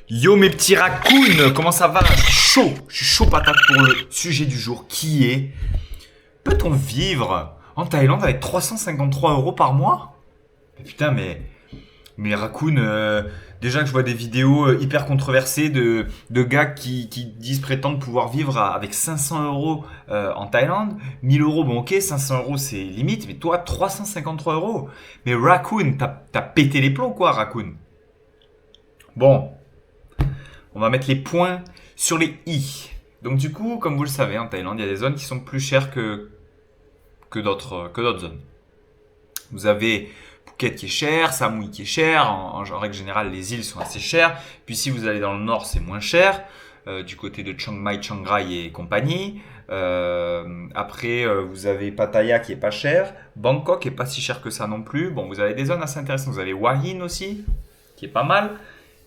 Yo mes petits raccoons, comment ça va? Je suis chaud patate pour le sujet du jour qui est: peut-on vivre en Thaïlande avec 353 euros par mois? Mais putain, mais raccoon, déjà que je vois des vidéos hyper controversées de gars qui disent prétendre pouvoir vivre avec 500 euros en Thaïlande. 1000 euros, bon ok, 500 euros c'est limite, mais toi 353 euros. Mais raccoon, t'as pété les plombs quoi, raccoon. Bon. On va mettre les points sur les i. Donc du coup, comme vous le savez, en Thaïlande, il y a des zones qui sont plus chères que d'autres zones. Vous avez Phuket qui est cher, Samui qui est cher. En règle générale, les îles sont assez chères. Puis si vous allez dans le nord, c'est moins cher. Du côté de Chiang Mai, Chiang Rai et compagnie. Après, vous avez Pattaya qui est pas cher. Bangkok qui est pas si cher que ça non plus. Bon, vous avez des zones assez intéressantes. Vous avez Hua Hin aussi, qui est pas mal.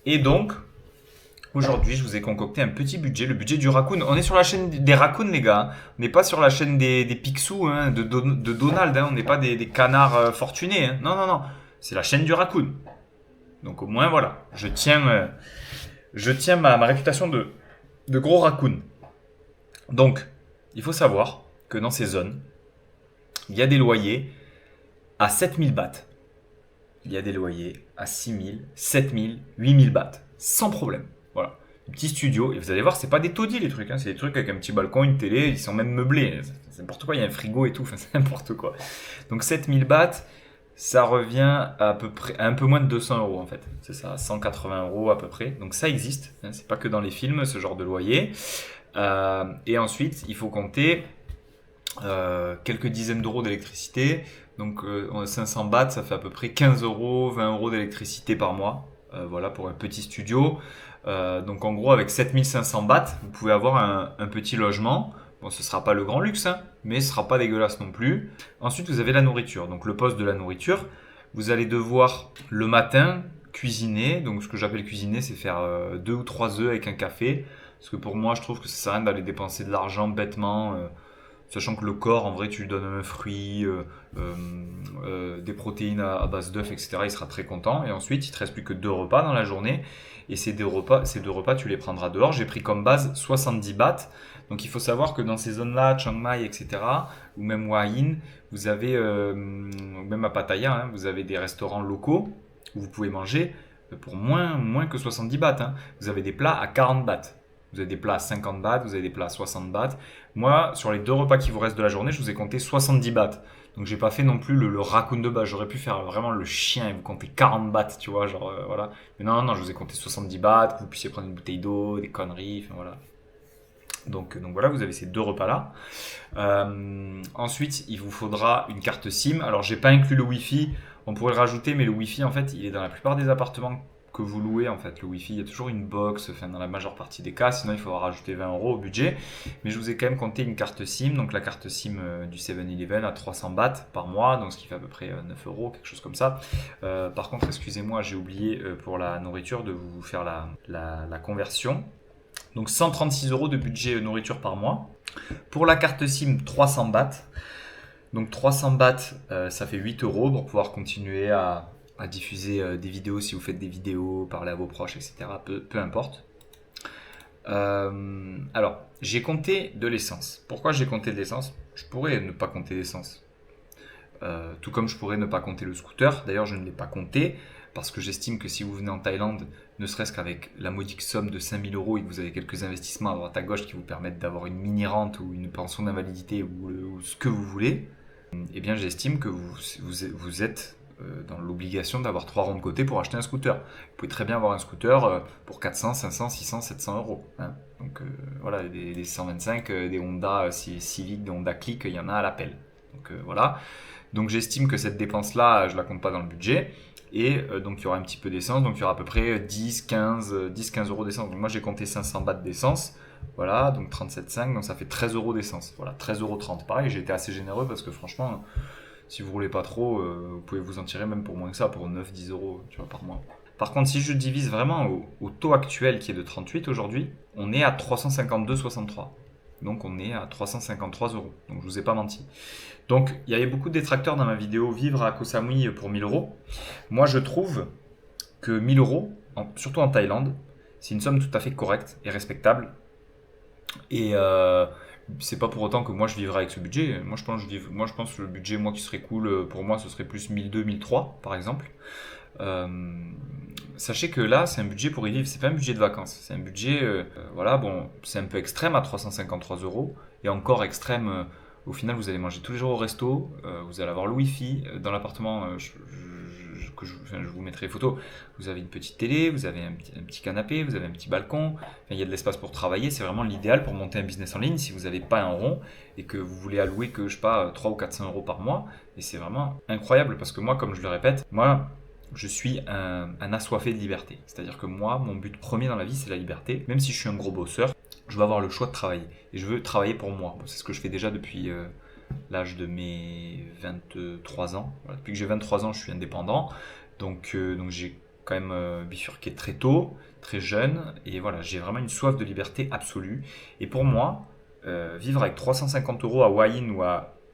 Et donc, aujourd'hui, je vous ai concocté un petit budget, le budget du raccoon. On est sur la chaîne des raccoons, les gars. On n'est pas sur la chaîne des Picsou, hein, de Donald. Hein. On n'est pas des canards fortunés. Hein. Non, non, non. C'est la chaîne du raccoon. Donc au moins, voilà. Je tiens ma réputation de gros raccoon. Donc, il faut savoir que dans ces zones, il y a des loyers à 7000 bahts. Il y a des loyers à 6000, 7000, 8000 bahts. Sans problème. Voilà. Petit studio. Et vous allez voir, c'est pas des taudis les trucs. Hein. C'est des trucs avec un petit balcon, une télé. Ils sont même meublés. C'est n'importe quoi. Il y a un frigo et tout. Enfin, c'est n'importe quoi. Donc 7000 bahts, ça revient à peu près à un peu moins de 200 euros en fait. C'est ça, 180 euros à peu près. Donc ça existe. Hein. C'est pas que dans les films ce genre de loyer. Et ensuite, il faut compter quelques dizaines d'euros d'électricité. Donc 500 bahts, ça fait à peu près 15 euros, 20 euros d'électricité par mois. Voilà pour un petit studio. Donc en gros, avec 7500 bahts, vous pouvez avoir un petit logement. Bon, ce sera pas le grand luxe, hein, mais ce sera pas dégueulasse non plus. Ensuite, vous avez la nourriture. Donc le poste de la nourriture, vous allez devoir le matin cuisiner. Donc ce que j'appelle cuisiner, c'est faire 2 ou 3 œufs avec un café. Parce que pour moi, je trouve que ça sert à rien d'aller dépenser de l'argent bêtement. Sachant que le corps, en vrai, tu lui donnes un fruit, des protéines à base d'œufs, etc. Il sera très content. Et ensuite, il te reste plus que 2 repas dans la journée. Et ces deux repas, tu les prendras dehors. J'ai pris comme base 70 bahts. Donc il faut savoir que dans ces zones-là, Chiang Mai, etc., ou même Hua Hin, vous avez, même à Pattaya, hein, vous avez des restaurants locaux où vous pouvez manger pour moins que 70 bahts. Hein. Vous avez des plats à 40 bahts. Vous avez des plats à 50 bahts, vous avez des plats à 60 bahts. Moi, sur les 2 repas qui vous restent de la journée, je vous ai compté 70 bahts. Donc j'ai pas fait non plus le raccoon de base. J'aurais pu faire vraiment le chien et vous compter 40 bahts, tu vois, genre voilà. Mais non, non, je vous ai compté 70 bahts, que vous puissiez prendre une bouteille d'eau, des conneries, enfin voilà. Donc voilà, vous avez ces 2 repas-là. Ensuite, il vous faudra une carte SIM. Alors j'ai pas inclus le Wi-Fi, on pourrait le rajouter, mais le Wi-Fi, en fait, il est dans la plupart des appartements que vous louez, en fait, le Wi-Fi, il y a toujours une box, enfin, dans la majeure partie des cas, sinon il faudra rajouter 20 euros au budget. Mais je vous ai quand même compté une carte SIM, donc la carte SIM du 7-Eleven à 300 bahts par mois, donc ce qui fait à peu près 9 euros, quelque chose comme ça. Par contre, excusez-moi, j'ai oublié pour la nourriture de vous faire la conversion. Donc 136 euros de budget nourriture par mois. Pour la carte SIM, 300 bahts. Donc 300 bahts, ça fait 8 euros pour pouvoir continuer à diffuser des vidéos si vous faites des vidéos, parler à vos proches, etc. Peu importe. Alors, j'ai compté de l'essence. Pourquoi j'ai compté de l'essence? Je pourrais ne pas compter l'essence. Tout comme je pourrais ne pas compter le scooter. D'ailleurs, je ne l'ai pas compté parce que j'estime que si vous venez en Thaïlande, ne serait-ce qu'avec la modique somme de 5000 euros et que vous avez quelques investissements à droite à gauche qui vous permettent d'avoir une mini-rente ou une pension d'invalidité ou ce que vous voulez, eh bien j'estime que vous êtes dans l'obligation d'avoir 3 ronds de côté pour acheter un scooter. Vous pouvez très bien avoir un scooter pour 400, 500, 600, 700 euros. Hein. Donc voilà, des 125, des Honda Civic, des Honda Click, il y en a à l'appel. Donc voilà. Donc j'estime que cette dépense-là, je la compte pas dans le budget. Et donc il y aura un petit peu d'essence, donc il y aura à peu près 10-15 euros d'essence. Donc moi j'ai compté 500 bahts d'essence, voilà, donc 37,5, donc ça fait 13 euros d'essence, voilà, 13,30 euros. Pareil, j'ai été assez généreux parce que franchement, si vous roulez pas trop, vous pouvez vous en tirer même pour moins que ça, pour 9-10 euros tu vois, par mois. Par contre, si je divise vraiment au taux actuel qui est de 38 aujourd'hui, on est à 352,63. Donc on est à 353 euros. Donc je vous ai pas menti. Donc il y avait beaucoup de détracteurs dans ma vidéo Vivre à Koh Samui pour 1000 euros. Moi je trouve que 1000 euros, surtout en Thaïlande, C'est une somme tout à fait correcte et respectable. Et c'est pas pour autant que moi je vivrai avec ce budget. Moi, je pense que le budget moi qui serait cool pour moi, ce serait plus 1002, 1003 par exemple. Euh, Sachez que là, c'est un budget pour y vivre, c'est pas un budget de vacances. C'est un budget, voilà, bon, c'est un peu extrême à 353 euros. Et encore extrême, au final, vous allez manger tous les jours au resto, vous allez avoir le wifi. Dans l'appartement, enfin, je vous mettrai les photos. Vous avez une petite télé, vous avez un petit canapé, vous avez un petit balcon. Enfin, il y a de l'espace pour travailler. C'est vraiment l'idéal pour monter un business en ligne si vous n'avez pas un rond et que vous voulez allouer que, je sais pas, 300 ou 400 euros par mois. Et c'est vraiment incroyable parce que moi, comme je le répète, moi, je suis un assoiffé de liberté. C'est-à-dire que moi, mon but premier dans la vie, c'est la liberté. Même si je suis un gros bosseur, je veux avoir le choix de travailler. Et je veux travailler pour moi. Bon, c'est ce que je fais déjà depuis l'âge de mes 23 ans. Voilà, depuis que j'ai 23 ans, je suis indépendant. Donc j'ai quand même bifurqué très tôt, très jeune. Et voilà, j'ai vraiment une soif de liberté absolue. Et pour moi, vivre avec 350 euros à Hua Hin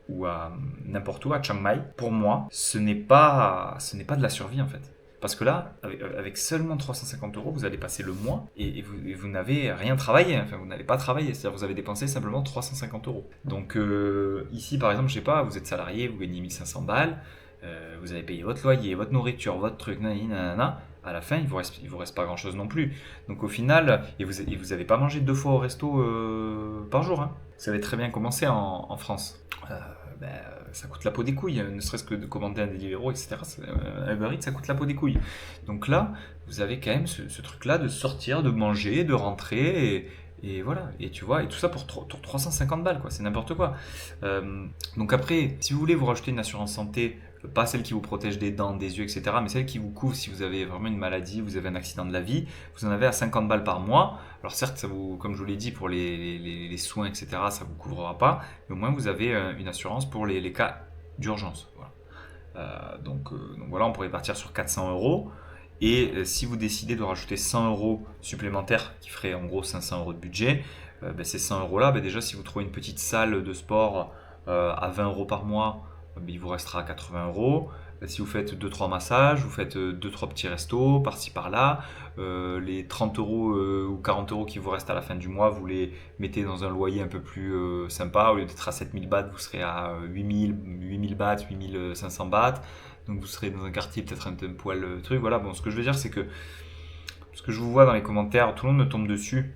ou à n'importe où, à Chiang Mai, pour moi, ce n'est pas de la survie en fait. Parce que là, avec seulement 350 euros, vous allez passer le mois et vous n'avez rien travaillé. Enfin, vous n'allez pas travailler. C'est-à-dire vous avez dépensé simplement 350 euros. Donc ici, par exemple, je sais pas, vous êtes salarié, vous gagnez 1500 balles, vous avez payé votre loyer, votre nourriture, votre truc, nanana. À la fin, il vous reste pas grand-chose non plus. Donc au final, vous avez pas mangé 2 fois au resto par jour. Hein. Ça avait très bien commencé en France. Ben, ça coûte la peau des couilles, ne serait-ce que de commander un Deliveroo, etc. Un Uber Eats, ça coûte la peau des couilles. Donc là, vous avez quand même ce truc-là de sortir, de manger, de rentrer, et voilà. Et tu vois, et tout ça pour 350 balles, quoi. C'est n'importe quoi. Donc après, si vous voulez vous rajouter une assurance santé, pas celle qui vous protège des dents, des yeux, etc., mais celle qui vous couvre si vous avez vraiment une maladie, vous avez un accident de la vie, vous en avez à 50 balles par mois. Alors certes, ça vous, comme je vous l'ai dit, pour les soins, etc., ça vous couvrira pas, mais au moins vous avez une assurance pour les cas d'urgence. Voilà. Donc voilà, on pourrait partir sur 400 euros. Et si vous décidez de rajouter 100 euros supplémentaires, qui ferait en gros 500 euros de budget, ces 100 euros là, déjà si vous trouvez une petite salle de sport à 20 euros par mois, il vous restera 80 euros. Si vous faites 2-3 massages, vous faites 2-3 petits restos par-ci par-là, les 30 euros ou 40 euros qui vous restent à la fin du mois, vous les mettez dans un loyer un peu plus sympa. Au lieu d'être à 7000 bahts, vous serez à 8000 bahts, 8500 bahts. Donc vous serez dans un quartier peut-être un poil truc. Voilà, bon, ce que je veux dire, c'est que ce que je vous vois dans les commentaires, tout le monde me tombe dessus.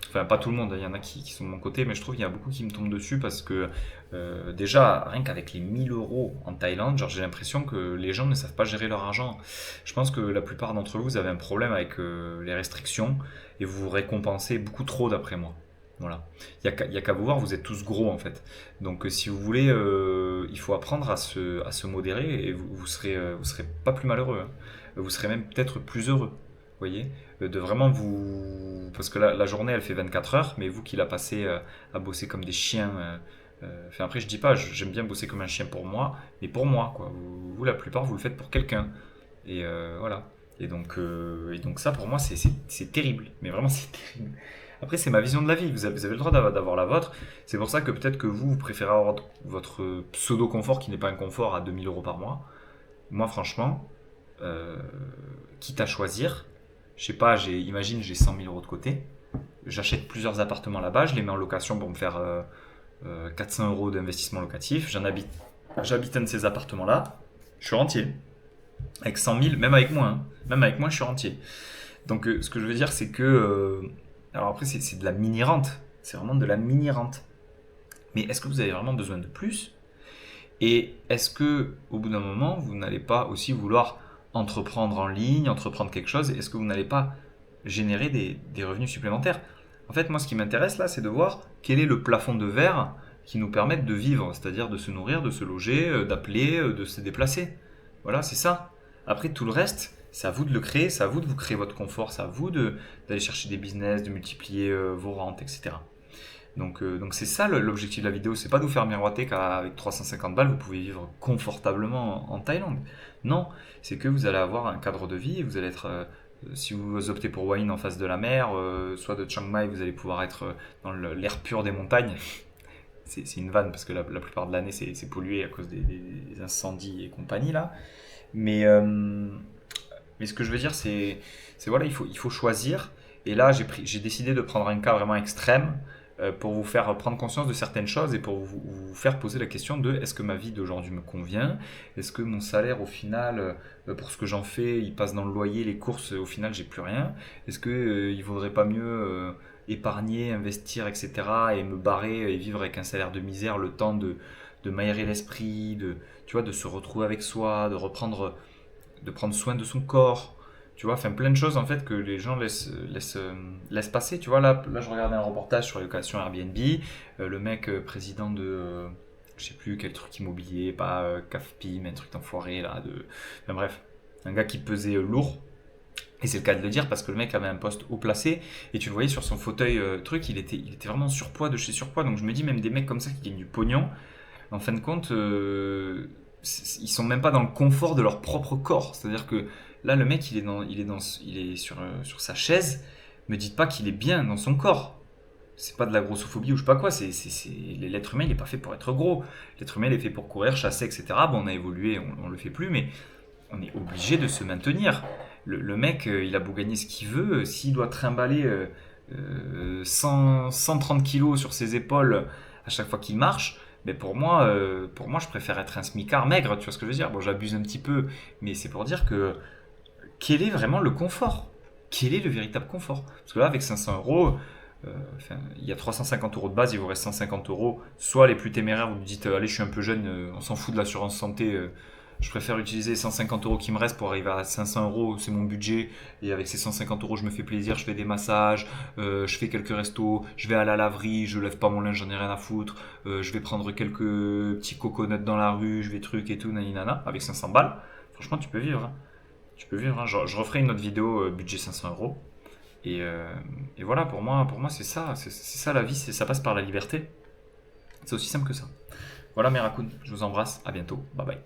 Enfin, pas tout le monde, il y en a qui sont de mon côté, mais je trouve qu'il y a beaucoup qui me tombent dessus parce que déjà, rien qu'avec les 1000 euros en Thaïlande, genre, j'ai l'impression que les gens ne savent pas gérer leur argent. Je pense que la plupart d'entre vous, vous avez un problème avec les restrictions et vous vous récompensez beaucoup trop d'après moi. Voilà. Il n'y a qu'à vous voir, vous êtes tous gros en fait. Donc si vous voulez, il faut apprendre à se modérer et vous serez pas plus malheureux. Hein. Vous serez même peut-être plus heureux. Vous voyez, de vraiment vous. Parce que la journée elle fait 24 heures, mais vous qui la passez à bosser comme des chiens. Enfin, après, je dis pas, j'aime bien bosser comme un chien pour moi, mais pour moi, quoi. Vous la plupart, vous le faites pour quelqu'un. Et voilà. Et donc ça, pour moi, c'est terrible. Mais vraiment, c'est terrible. Après, c'est ma vision de la vie. Vous avez le droit d'avoir la vôtre. C'est pour ça que peut-être que vous préférez avoir votre pseudo-confort qui n'est pas un confort à 2000 euros par mois. Moi, franchement, euh, quitte à choisir, je sais pas, imagine j'ai 100 000 euros de côté, j'achète plusieurs appartements là-bas, je les mets en location pour me faire 400 euros d'investissement locatif, j'habite un de ces appartements-là, je suis rentier. Avec 100 000, même avec moi, hein. Même avec moi, je suis rentier. Donc, ce que je veux dire, c'est que. Alors après, c'est de la mini-rente. C'est vraiment de la mini-rente. Mais est-ce que vous avez vraiment besoin de plus? Et est-ce que, au bout d'un moment, vous n'allez pas aussi vouloir entreprendre en ligne, entreprendre quelque chose? Est-ce que vous n'allez pas générer des revenus supplémentaires? En fait, moi, ce qui m'intéresse là, c'est de voir quel est le plafond de verre qui nous permette de vivre, c'est-à-dire de se nourrir, de se loger, d'appeler, de se déplacer. Voilà, c'est ça. Après, tout le reste, c'est à vous de le créer, c'est à vous de vous créer votre confort, c'est à vous d'aller chercher des business, de multiplier vos rentes, etc. Donc c'est ça l'objectif de la vidéo, c'est pas de vous faire miroiter qu'avec 350 balles, vous pouvez vivre confortablement en Thaïlande. Non, c'est que vous allez avoir un cadre de vie, vous allez être, si vous optez pour Hua Hin en face de la mer, soit de Chiang Mai, vous allez pouvoir être dans l'air pur des montagnes. C'est une vanne parce que la plupart de l'année c'est pollué à cause des incendies et compagnie là. Mais ce que je veux dire, c'est voilà, il faut choisir. Et là, j'ai décidé de prendre un cas vraiment extrême pour vous faire prendre conscience de certaines choses et pour vous faire poser la question de est-ce que ma vie d'aujourd'hui me convient? Est-ce que mon salaire, au final, pour ce que j'en fais, il passe dans le loyer, les courses, au final, j'ai plus rien? Est-ce que il vaudrait pas mieux épargner, investir, etc. et me barrer et vivre avec un salaire de misère le temps de m'aérer l'esprit, tu vois, de se retrouver avec soi, de prendre soin de son corps, tu vois, enfin plein de choses en fait que les gens laissent passer. Tu vois, là, je regardais un reportage sur les locations Airbnb, le mec président de, je sais plus quel truc immobilier, pas CAFPI, mais un truc d'enfoiré là, enfin bref, un gars qui pesait lourd. Et c'est le cas de le dire parce que le mec avait un poste haut placé et tu le voyais sur son fauteuil truc, il était vraiment surpoids de chez surpoids. Donc je me dis même des mecs comme ça qui gagnent du pognon, en fin de compte, ils sont même pas dans le confort de leur propre corps. C'est-à-dire que là, le mec, il est sur sa chaise. Me dites pas qu'il est bien dans son corps. C'est pas de la grossophobie ou je sais pas quoi. L'être humain, il est pas fait pour être gros. L'être humain, il est fait pour courir, chasser, etc. Bon, on a évolué, on le fait plus, mais on est obligé de se maintenir. Le mec, il a beau gagner ce qu'il veut, s'il doit trimballer 130 kilos sur ses épaules à chaque fois qu'il marche, mais pour moi, je préfère être un smicard maigre, tu vois ce que je veux dire? Bon, j'abuse un petit peu, mais c'est pour dire que quel est vraiment le confort? Quel est le véritable confort? Parce que là, avec 500 euros, enfin, il y a 350 euros de base, il vous reste 150 euros. Soit les plus téméraires, vous me dites, allez, je suis un peu jeune, on s'en fout de l'assurance santé, je préfère utiliser les 150 euros qui me restent pour arriver à 500 euros, c'est mon budget. Et avec ces 150 euros, je me fais plaisir, je fais des massages, je fais quelques restos, je vais à la laverie, je lève pas mon linge, j'en ai rien à foutre. Je vais prendre quelques petits coconuts dans la rue, je vais truc et tout, naninana, avec 500 balles. Franchement, tu peux vivre, hein. Tu peux vivre, hein. Je referai une autre vidéo budget 500 euros. Et voilà, pour moi c'est ça, c'est ça la vie, ça passe par la liberté. C'est aussi simple que ça. Voilà mes raccoons, je vous embrasse, à bientôt, bye bye.